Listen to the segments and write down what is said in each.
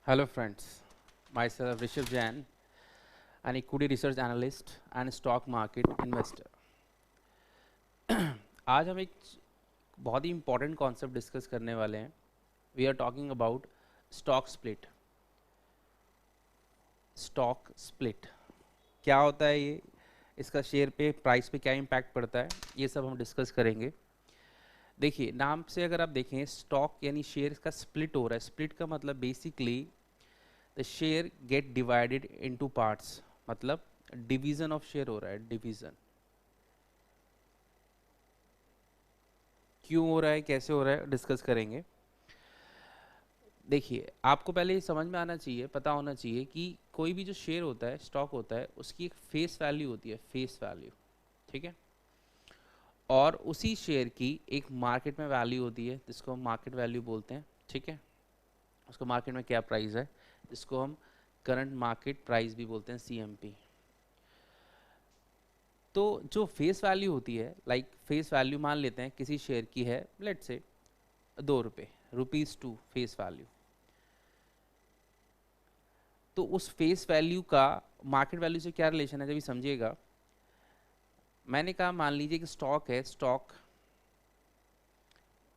Hello friends, myself Rishabh Jain, an equity research analyst and stock market investor. आज हम एक बहुत ही important concept discuss करने वाले हैं. We are talking about stock split. Stock split क्या होता है ये, इसका शेयर पे प्राइस पे क्या इम्पैक्ट पड़ता है, ये सब हम डिस्कस करेंगे. देखिए नाम से अगर आप देखें स्टॉक यानी शेयर का स्प्लिट हो रहा है. स्प्लिट का मतलब basically the share gate divided into parts, मतलब डिवीजन ऑफ शेयर हो रहा है. डिवीजन क्यों हो रहा है, कैसे हो रहा है, डिस्कस करेंगे. देखिए आपको पहले ये समझ में आना चाहिए, पता होना चाहिए कि कोई भी जो शेयर होता है, स्टॉक होता है, उसकी एक फेस वैल्यू होती है. फेस वैल्यू, ठीक है. और उसी शेयर की एक मार्केट में वैल्यू होती है जिसको हम मार्केट वैल्यू बोलते हैं, ठीक है. उसको मार्केट में क्या प्राइस है, जिसको हम करंट मार्केट प्राइस भी बोलते हैं, CMP. तो जो फेस वैल्यू होती है, लाइक फेस वैल्यू मान लेते हैं किसी शेयर की है, लेट से 2 रुपये, ₹2 फेस वैल्यू. तो उस फेस वैल्यू का मार्केट वैल्यू से क्या रिलेशन है, जब ये समझिएगा. मैंने कहा मान लीजिए कि स्टॉक है, स्टॉक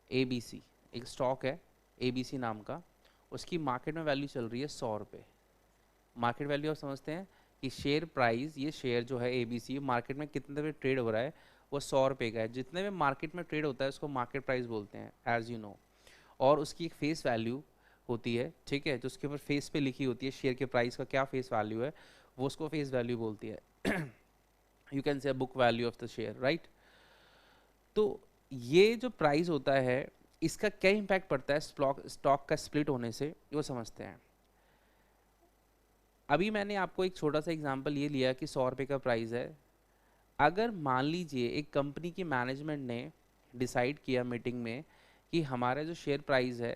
ABC, एक स्टॉक है ABC नाम का. उसकी मार्केट में वैल्यू चल रही है ₹100. मार्केट वैल्यू आप समझते हैं कि शेयर प्राइस, ये शेयर जो है ABC मार्केट में कितने में ट्रेड हो रहा है, वो ₹100 का है. जितने में मार्केट में ट्रेड होता है उसको मार्केट प्राइस बोलते हैं, एज यू नो. और उसकी एक फेस वैल्यू होती है, ठीक है, जो उसके ऊपर फेस पे लिखी होती है शेयर के प्राइस का क्या फेस वैल्यू है, वो उसको फेस वैल्यू बोलती है. You can say book value of the share, right. तो ये जो प्राइस होता है, इसका क्या इम्पैक्ट पड़ता है स्टॉक का स्प्लिट होने से, वो समझते हैं. अभी मैंने आपको एक छोटा सा एग्जांपल ये लिया कि ₹100 का प्राइस है. अगर मान लीजिए एक कंपनी की मैनेजमेंट ने डिसाइड किया मीटिंग में कि हमारा जो शेयर प्राइस है,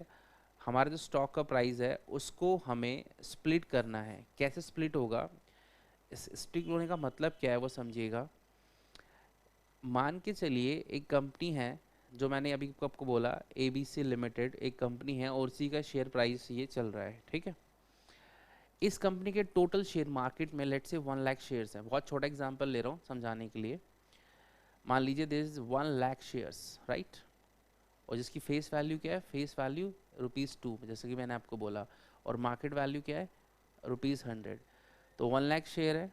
हमारा जो स्टॉक का प्राइस है, उसको हमें स्प्लिट करना है. कैसे स्प्लिट होगा, स्प्लिट होने का मतलब क्या है वो समझिएगा. मान के चलिए एक कंपनी है, जो मैंने अभी आपको बोला ABC लिमिटेड एक कंपनी है, और उसी का शेयर प्राइस ये चल रहा है, ठीक है. इस कंपनी के टोटल शेयर मार्केट में लेट से 1 लाख शेयर्स हैं. बहुत छोटा एग्जांपल ले रहा हूँ समझाने के लिए. मान लीजिए there is 1 lakh shares, right. और जिसकी फेस वैल्यू क्या है, फेस वैल्यू ₹2, जैसे कि मैंने आपको बोला. और मार्केट वैल्यू क्या है, ₹100. तो 1 लाख शेयर है,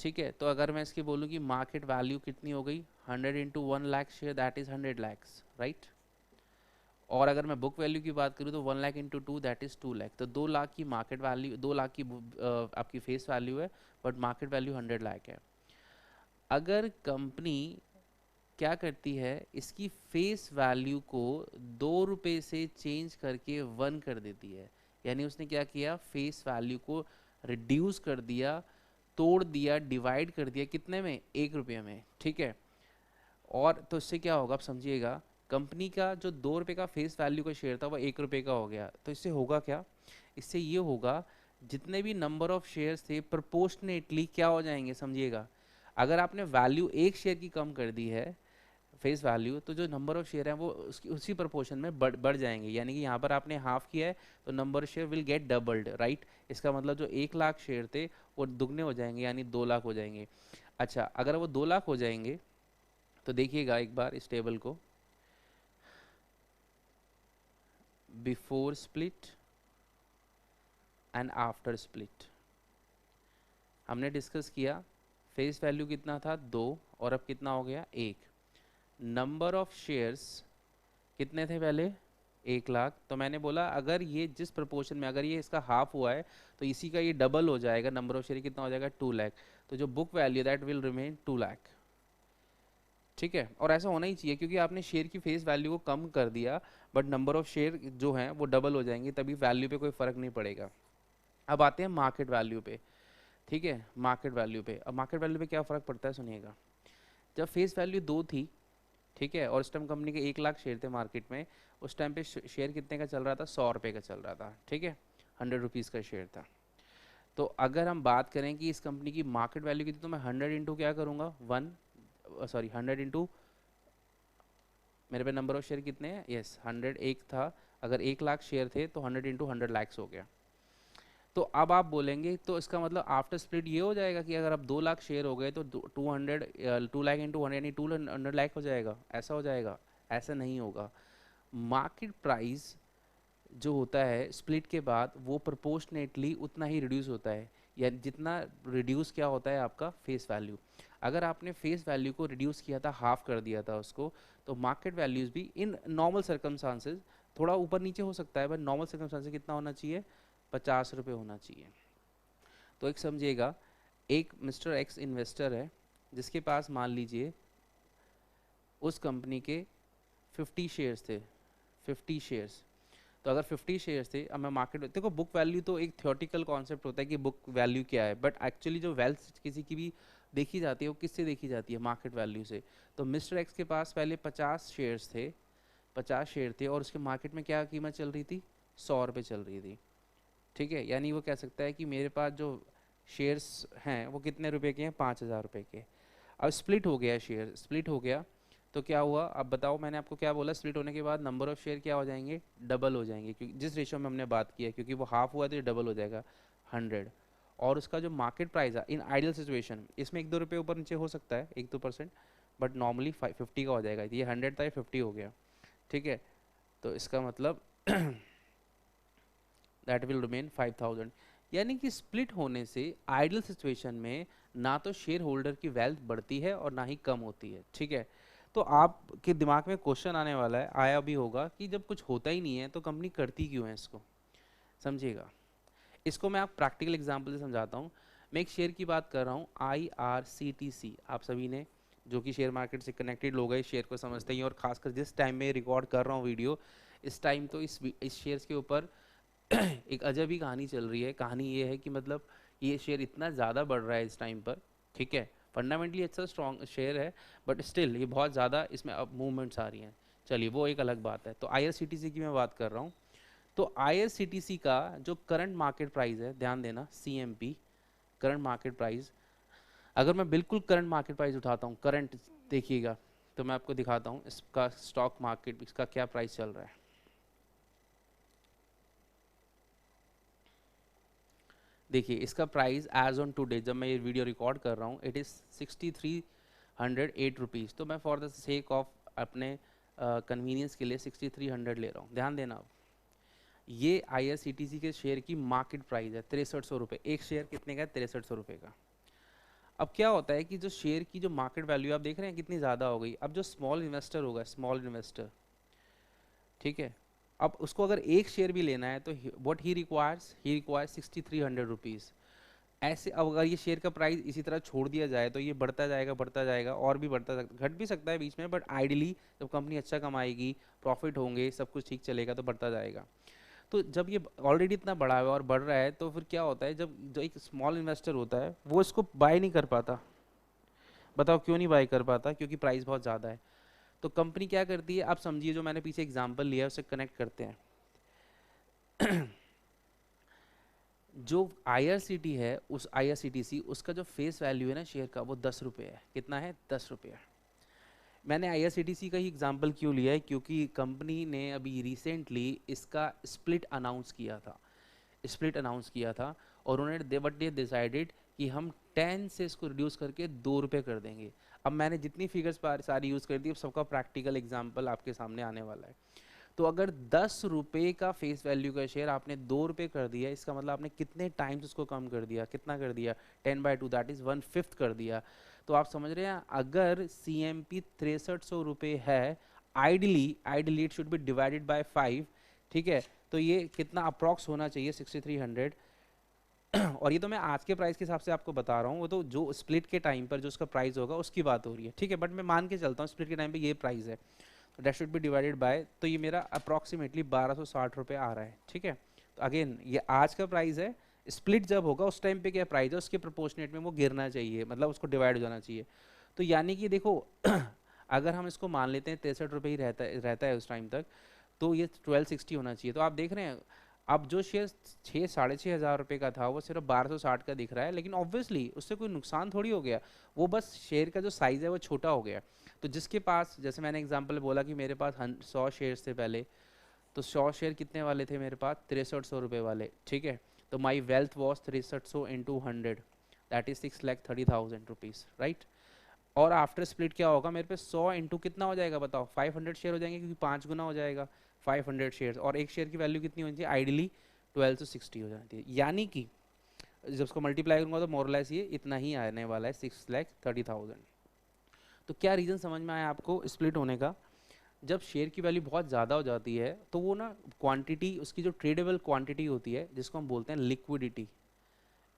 ठीक है. तो अगर मैं इसकी बोलूँ कि मार्केट वैल्यू कितनी हो गई, 100 into 1 lakh share, that is 100 lakhs, right. और अगर मैं बुक वैल्यू की बात करूँ तो 1 lakh into 2, that is 2 lakh. तो 2 लाख की मार्केट वैल्यू, 2 लाख की आपकी फेस वैल्यू है, बट मार्केट वैल्यू 100 लाख है. अगर कंपनी क्या करती है, इसकी फेस वैल्यू को ₹2 से चेंज करके 1 कर देती है, यानी उसने क्या किया, फेस वैल्यू को रिड्यूस कर दिया, तोड़ दिया, डिवाइड कर दिया, कितने में, ₹1 में, ठीक है. और तो इससे क्या होगा आप समझिएगा, कंपनी का जो ₹2 का फेस वैल्यू का शेयर था वो ₹1 का हो गया. तो इससे होगा क्या, इससे ये होगा जितने भी नंबर ऑफ शेयर्स थे प्रोपोर्शनेटली क्या हो जाएंगे, समझिएगा. अगर आपने वैल्यू एक शेयर की कम कर दी है, फेस वैल्यू, तो जो नंबर ऑफ शेयर हैं वो उसकी उसी प्रोपोर्शन में बढ़ जाएंगे. यानी कि यहाँ पर आपने हाफ किया है तो number of share will get doubled, right. इसका मतलब जो 1 लाख शेयर थे वो दुगने हो जाएंगे, यानी 2 लाख हो जाएंगे. अच्छा, अगर वो 2 लाख हो जाएंगे तो देखिएगा एक बार इस टेबल को, before split and after split. हमने डिस्कस किया फेस वैल्यू कितना था, 2, और अब कितना हो गया, 1. नंबर ऑफ शेयर्स कितने थे पहले, 1 लाख. तो मैंने बोला अगर ये जिस प्रपोर्शन में, अगर ये इसका हाफ हुआ है तो इसी का ये डबल हो जाएगा, नंबर ऑफ शेयर कितना हो जाएगा, 2 लाख. तो जो book value that will remain 2 lakh, ठीक है. और ऐसा होना ही चाहिए क्योंकि आपने शेयर की फेस वैल्यू को कम कर दिया, बट नंबर ऑफ शेयर जो हैं वो डबल हो जाएंगे, तभी वैल्यू पे कोई फर्क नहीं पड़ेगा. अब आते हैं मार्केट वैल्यू पे, ठीक है. मार्केट वैल्यू पे, अब मार्केट वैल्यू पे क्या फ़र्क पड़ता है सुनिएगा. जब फेस वैल्यू 2 थी, ठीक है, और उस टाइम कंपनी के 1 लाख शेयर थे मार्केट में, उस टाइम पे शेयर कितने का चल रहा था, ₹100 का चल रहा था, ठीक है. ₹100 का शेयर था. तो अगर हम बात करें कि इस कंपनी की मार्केट वैल्यू कितनी, तो मैं 100 इंटू क्या करूँगा, 100 इंटू, मेरे पे नंबर ऑफ शेयर कितने हैं, यस 100 एक था. अगर 1 लाख शेयर थे तो 100 इंटू 100 लैक्स हो गया. तो अब आप बोलेंगे तो इसका मतलब आफ्टर स्प्लिट ये हो जाएगा कि अगर अब 2 लाख शेयर हो गए तो 2 लाख इंटू 100 यानी 200 लाख हो जाएगा, ऐसा हो जाएगा? ऐसा नहीं होगा। मार्केट प्राइस जो होता है स्प्लिट के बाद वो प्रोपोर्शनेटली उतना ही रिड्यूस होता है, या जितना रिड्यूस क्या होता है आपका फेस वैल्यू। अगर आपने फेस वैल्यू को रिड्यूस किया था, हाफ कर दिया था उसको, तो मार्केट वैल्यूज भी इन नॉर्मल सर्कमस्टांसेस थोड़ा ऊपर नीचे हो सकता है, बट नॉर्मल सर्कमस्टांसेस कितना होना चाहिए? 50 रुपये होना चाहिए। तो एक समझिएगा, एक मिस्टर एक्स इन्वेस्टर है जिसके पास मान लीजिए उस कंपनी के 50 शेयर्स थे, 50 शेयर्स। तो अगर 50 शेयर्स थे, अब मैं मार्केट, देखो बुक वैल्यू तो एक थियोटिकल कॉन्सेप्ट होता है कि बुक वैल्यू क्या है, बट एक्चुअली जो वेल्थ किसी की भी देखी जाती है वो किससे देखी जाती है? मार्केट वैल्यू से। तो मिस्टर एक्स के पास पहले 50 शेयर्स थे, 50 शेयर थे, और उसके मार्केट में क्या कीमत चल रही थी? 100 रुपये चल रही थी। ठीक है, यानी वो कह सकता है कि मेरे पास जो शेयर्स हैं वो कितने रुपए के हैं? 5,000 रुपये के। अब स्प्लिट हो गया, शेयर स्प्लिट हो गया, तो क्या हुआ? अब बताओ, मैंने आपको क्या बोला? स्प्लिट होने के बाद नंबर ऑफ शेयर क्या हो जाएंगे? डबल हो जाएंगे, क्योंकि जिस रेशियो में हमने बात की है, क्योंकि वो हाफ हुआ तो ये डबल हो जाएगा, 100। और उसका जो मार्केट प्राइस है इन आइडियल सिचुएशन, इसमें 1-2 रुपये ऊपर नीचे हो सकता है, 1-2%, बट नॉर्मली 50 का हो जाएगा। ये 100 था, ये 50 हो गया। ठीक है, तो इसका मतलब दैट विल रिमेन 5,000। यानी कि स्प्लिट होने से आइडियल सिचुएशन में ना तो शेयर होल्डर की वेल्थ बढ़ती है और ना ही कम होती है। ठीक है, तो आपके दिमाग में क्वेश्चन आने वाला है, आया भी होगा, कि जब कुछ होता ही नहीं है तो कंपनी करती क्यों है इसको? समझिएगा, इसको मैं आप प्रैक्टिकल एग्जांपल से समझाता हूँ। मैं एक शेयर की बात कर रहा हूँ, IRCTC। आप सभी ने जो कि शेयर मार्केट से कनेक्टेड लोग हैं इस शेयर को समझते हैं, और खासकर जिस टाइम में रिकॉर्ड कर रहा हूँ वीडियो, इस टाइम तो इस शेयर्स के ऊपर एक अजब ही कहानी चल रही है। कहानी ये है कि मतलब ये शेयर इतना ज़्यादा बढ़ रहा है इस टाइम पर। ठीक है, फंडामेंटली अच्छा स्ट्रॉन्ग शेयर है, बट स्टिल ये बहुत ज़्यादा इसमें अब मूवमेंट्स आ रही हैं। चलिए वो एक अलग बात है। तो IRCTC की मैं बात कर रहा हूँ। तो IRCTC का जो करंट मार्केट प्राइस है, ध्यान देना, CMP करंट मार्केट प्राइस, अगर मैं बिल्कुल करंट मार्केट प्राइस उठाता हूँ, करंट देखिएगा, तो मैं आपको दिखाता हूँ इसका स्टॉक मार्केट, इसका क्या प्राइस चल रहा है। देखिए इसका प्राइस एज ऑन टुडे, जब मैं ये वीडियो रिकॉर्ड कर रहा हूँ, इट इज़ 6308 रुपीज़। तो मैं फॉर द सेक ऑफ अपने कन्वीनियंस के लिए 6300 ले रहा हूँ। ध्यान देना, अब ये IRCTC के शेयर की मार्केट प्राइस है 6300 रुपये। एक शेयर कितने का है? 6300 रुपये का। अब क्या होता है कि जो शेयर की जो मार्केट वैल्यू आप देख रहे हैं कितनी ज़्यादा हो गई। अब जो स्मॉल इन्वेस्टर होगा, स्मॉल इन्वेस्टर, ठीक है, अब उसको अगर एक शेयर भी लेना है तो व्हाट ही रिक्वायर्स 6300 रुपीज़। ऐसे अब अगर ये शेयर का प्राइस इसी तरह छोड़ दिया जाए तो ये बढ़ता जाएगा और भी बढ़ता सकता, घट भी सकता है बीच में, बट आइडियली जब कंपनी अच्छा कमाएगी, प्रॉफिट होंगे, सब कुछ ठीक चलेगा, तो बढ़ता जाएगा। तो जब ये ऑलरेडी इतना बढ़ा हुआ है और बढ़ रहा है, तो फिर क्या होता है, जब जो एक स्मॉल इन्वेस्टर होता है वो इसको बाय नहीं कर पाता। बताओ क्यों नहीं बाय कर पाता? क्योंकि प्राइस बहुत ज़्यादा है। तो कंपनी क्या करती है, आप समझिए, जो मैंने पीछे एग्जाम्पल लिया है उससे कनेक्ट करते हैं। जो IRCT है, उस IRCTC, उसका जो फेस वैल्यू है ना शेयर का, वो 10 रुपये है। कितना है? 10 रुपये। मैंने IRCTC का ही एग्जांपल क्यों लिया है? क्योंकि कंपनी ने अभी रिसेंटली इसका स्प्लिट अनाउंस किया था, स्प्लिट अनाउंस किया था, और उन्होंने व्हाट दे डिसाइडेड कि हम 10 से इसको रिड्यूस करके 2 रुपये कर देंगे। अब मैंने जितनी फिगर्स सारी यूज़ कर दी, अब सबका प्रैक्टिकल एग्जाम्पल आपके सामने आने वाला है। तो अगर 10 रुपये का फेस वैल्यू का शेयर आपने 2 रुपये कर दिया, इसका मतलब आपने कितने टाइम्स उसको कम कर दिया? कितना कर दिया? 10/2, दैट इज़ 1/5 कर दिया। तो आप समझ रहे हैं, अगर CMP 6300 रुपये है, ideally it should be divided by 5। ठीक है, तो ये कितना अप्रॉक्स होना चाहिए? 6300। और ये तो मैं आज के प्राइस के हिसाब से आपको बता रहा हूँ, वो तो जो स्प्लिट के टाइम पर जो उसका प्राइस होगा उसकी बात हो रही है। ठीक है, बट मैं मान के चलता हूँ स्प्लिट के टाइम पे ये प्राइस है, that should be divided by, तो ये मेरा अप्रॉक्सीमेटली 1260 रुपये आ रहा है। ठीक है, तो अगेन ये आज का प्राइस है, स्प्लिट जब होगा उस टाइम पे क्या प्राइस है उसके प्रोपोर्शनेट में वो गिरना चाहिए, मतलब उसको डिवाइड हो जाना चाहिए। तो यानी कि देखो अगर हम इसको मान लेते हैं 63 रुपये ही रहता है उस टाइम तक, तो ये 1260 होना चाहिए। तो आप देख रहे हैं, अब जो शेयर 6-6,500 रुपये का था वो सिर्फ 1260 का दिख रहा है, लेकिन ऑब्वियसली उससे कोई नुकसान थोड़ी हो गया, वो बस शेयर का जो साइज़ है वो छोटा हो गया। तो जिसके पास, जैसे मैंने एग्जांपल बोला कि मेरे पास 100 शेयर्स थे पहले, तो 100 शेयर कितने वाले थे मेरे पास? 6300 रुपये वाले। ठीक है, तो माई wealth was 6300 into 100, that is 6,30,000 rupees, right. और आफ्टर स्प्लिट क्या होगा, मेरे पे 100 इंटू कितना हो जाएगा बताओ, 500 शेयर हो जाएंगे, क्योंकि 5 गुना हो जाएगा 500 शेयर, और एक शेयर की वैल्यू कितनी होनी चाहिए, आइडियली 1260 हो जाती है। यानी कि जब उसको मल्टीप्लाई करूंगा तो मोरलेस ये इतना ही आने वाला है, 6,30,000। तो क्या रीज़न समझ में आया आपको स्प्लिट होने का, जब शेयर की वैल्यू बहुत ज़्यादा हो जाती है तो वो ना क्वांटिटी, उसकी जो ट्रेडेबल क्वांटिटी होती है जिसको हम बोलते हैं लिक्विडिटी,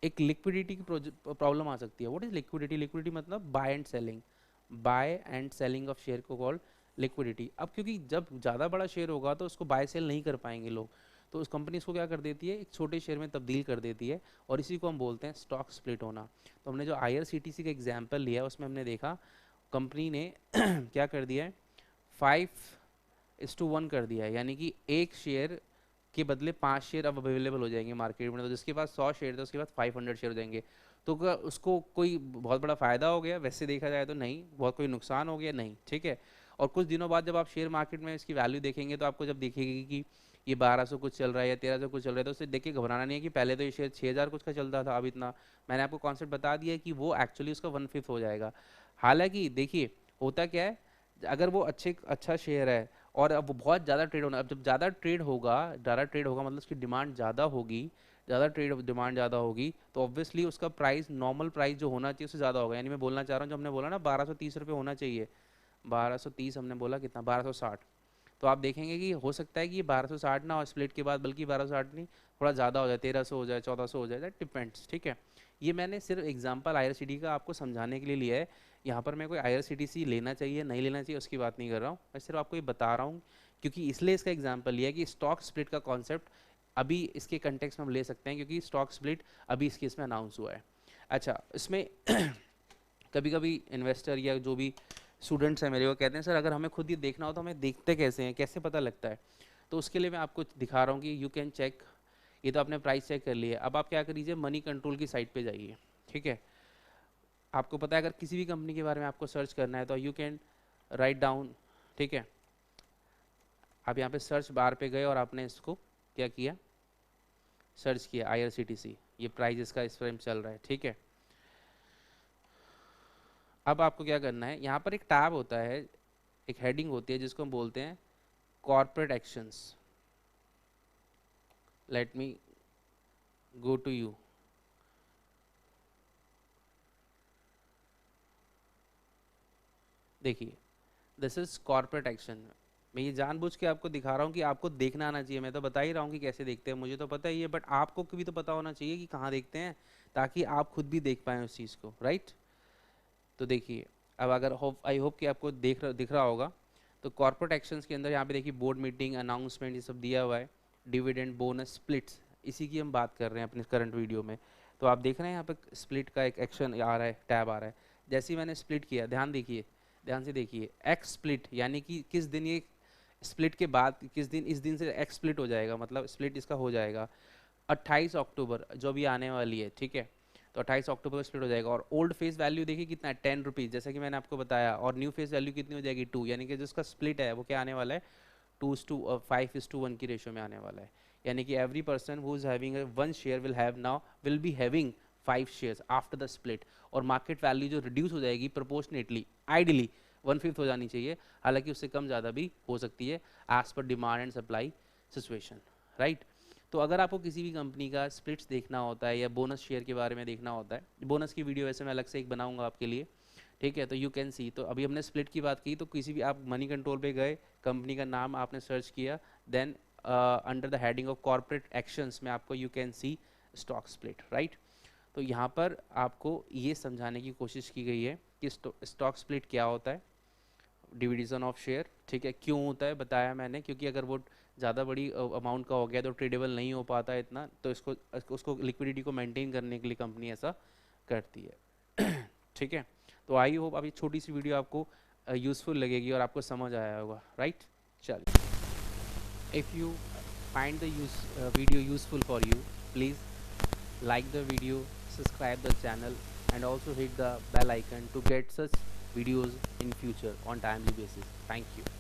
एक लिक्विडिटी की प्रॉब्लम आ सकती है। व्हाट इज लिक्विडिटी, लिक्विडिटी मतलब buy and selling of share को कॉल्ड लिक्विडिटी। अब क्योंकि जब ज़्यादा बड़ा शेयर होगा तो उसको बाय सेल नहीं कर पाएंगे लोग, तो उस कंपनी इसको क्या कर देती है, एक छोटे शेयर में तब्दील कर देती है, और इसी को हम बोलते हैं स्टॉक स्प्लिट होना। तो हमने जो IRCTC का एग्जाम्पल लिया उसमें हमने देखा कंपनी ने क्या कर दिया है, 5:1 कर दिया है, यानी कि एक शेयर के बदले 5 शेयर अब अवेलेबल हो जाएंगे मार्केट में। तो जिसके पास 100 शेयर थे उसके पास 500 शेयर हो जाएंगे। तो क्या उसको कोई बहुत बड़ा फ़ायदा हो गया, वैसे देखा जाए तो नहीं, बहुत कोई नुकसान हो गया नहीं, ठीक है। और कुछ दिनों बाद जब आप शेयर मार्केट में इसकी वैल्यू देखेंगे तो आपको जब दिखेगी कि ये 1200 कुछ चल रहा है या 1300 कुछ चल रहा है, तो उससे देख के घबराना नहीं है कि पहले तो ये शेयर 6000 कुछ का चलता था, अब इतना। मैंने आपको कॉन्सेप्ट बता दिया कि वो एक्चुअली उसका 1/5 हो जाएगा। हालांकि देखिए होता क्या है, अगर वो अच्छा शेयर है और अब वो बहुत ज़्यादा ट्रेड होना, अब जब ज़्यादा ट्रेड होगा मतलब उसकी डिमांड ज़्यादा होगी, डिमांड ज़्यादा होगी, तो ऑब्वियसली उसका प्राइस, नॉर्मल प्राइस जो होना चाहिए उससे ज़्यादा होगा। यानी मैं बोलना चाह रहा हूँ, जो हमने बोला ना 1230 रुपये होना चाहिए, 1230 हमने बोला कितना, 1260। तो आप देखेंगे कि हो सकता है कि ये 1260 ना, और स्प्लिट के बाद बल्कि 1260 नहीं, थोड़ा ज़्यादा हो जाए, 1300 हो जाए, 1400 हो जाए, दैट डिपेंड्स, ठीक है। ये मैंने सिर्फ एग्जांपल IRCTC का आपको समझाने के लिए लिया है। यहाँ पर मैं कोई IRCTC लेना चाहिए नहीं लेना चाहिए उसकी बात नहीं कर रहा हूँ, मैं सिर्फ आपको ये बता रहा हूँ, क्योंकि इसलिए इसका एग्जाम्पल लिया है कि स्टॉक स्प्लिट का कॉन्सेप्ट अभी इसके कंटेक्स्ट में हम ले सकते हैं, क्योंकि स्टॉक स्प्लिट अभी इसके इसमें अनाउंस हुआ है। अच्छा, इसमें कभी कभी इन्वेस्टर या जो भी स्टूडेंट्स हैं मेरे, वो कहते हैं सर अगर हमें खुद ये देखना हो तो हमें देखते कैसे हैं, कैसे पता लगता है। तो उसके लिए मैं आपको दिखा रहा हूँ कि यू कैन चेक, ये तो आपने प्राइस चेक कर लिया, अब आप क्या करिए, मनी कंट्रोल की साइट पे जाइए, ठीक है। आपको पता है अगर किसी भी कंपनी के बारे में आपको सर्च करना है तो यू कैन राइट डाउन, ठीक है। आप यहाँ पे सर्च बार पे गए और आपने इसको क्या किया, सर्च किया IRCTC, ये प्राइस इसका इस टाइम चल रहा है, ठीक है। अब आपको क्या करना है, यहाँ पर एक टैब होता है, एक हेडिंग होती है जिसको हम बोलते हैं corporate actions. Let me go to you, देखिए दिस इज कॉर्पोरेट एक्शन। मैं ये जानबूझ के आपको दिखा रहा हूँ कि आपको देखना आना चाहिए, मैं तो बता ही रहा हूँ कि कैसे देखते हैं, मुझे तो पता ही है, बट आपको भी तो पता होना चाहिए कि कहाँ देखते हैं, ताकि आप खुद भी देख पाएँ उस चीज़ को, राइट। तो देखिए, अब अगर आई होप कि आपको दिख रहा होगा, तो कॉर्पोरेट एक्शंस के अंदर यहाँ पे देखिए बोर्ड मीटिंग, अनाउंसमेंट, ये सब दिया हुआ है, डिविडेंड, बोनस, स्प्लिट्स, इसी की हम बात कर रहे हैं अपने करंट वीडियो में। तो आप देख रहे हैं यहाँ पे स्प्लिट का एक एक्शन आ रहा है, टैब आ रहा है। जैसे ही मैंने स्प्लिट किया, ध्यान से देखिए, एक्स स्प्लिट यानी कि किस दिन ये स्प्लिट के बाद, किस दिन, इस दिन से एक्स स्प्लिट हो जाएगा, मतलब स्प्लिट इसका हो जाएगा 28 अक्टूबर, जो भी आने वाली है, ठीक है। तो 28 अक्टूबर को स्प्लिट हो जाएगा, और ओल्ड फेस वैल्यू देखिए कितना है, 10 रुपीज़, जैसा कि मैंने आपको बताया, और न्यू फेस वैल्यू कितनी हो जाएगी, 2, यानी कि जिसका स्प्लिट है वो क्या आने वाला है, 5:1 की रेशियो में आने वाला है। यानी कि every person who is having 1 share will be having 5 shares after the split, और मार्केट वैल्यू जो रिड्यूस हो जाएगी प्रोपोर्शनेटली, आइडियली 1/5 हो जानी चाहिए, हालांकि उससे कम ज़्यादा भी हो सकती है, as per demand and supply situation, right. तो अगर आपको किसी भी कंपनी का स्प्लिट्स देखना होता है या बोनस शेयर के बारे में देखना होता है, बोनस की वीडियो वैसे मैं अलग से एक बनाऊंगा आपके लिए, ठीक है। तो यू कैन सी, तो अभी हमने स्प्लिट की बात की, तो किसी भी आप मनी कंट्रोल पे गए, कंपनी का नाम आपने सर्च किया, then under the heading of corporate actions में आपको you can see stock split, right. तो यहाँ पर आपको ये समझाने की कोशिश की गई है कि स्टॉक स्प्लिट क्या होता है, डिविजन ऑफ शेयर, ठीक है, क्यों होता है बताया मैंने, क्योंकि अगर वो ज़्यादा बड़ी अमाउंट का हो गया तो ट्रेडेबल नहीं हो पाता इतना, तो इसको उसको लिक्विडिटी को मेंटेन करने के लिए कंपनी ऐसा करती है ठीक है। तो आई होप अभी छोटी सी वीडियो आपको यूज़फुल लगेगी और आपको समझ आया होगा, राइट। चलिए, if you find the video useful for you, please like the video, subscribe the channel, and also hit the bell icon to get such videos in future on timely basis. Thank you.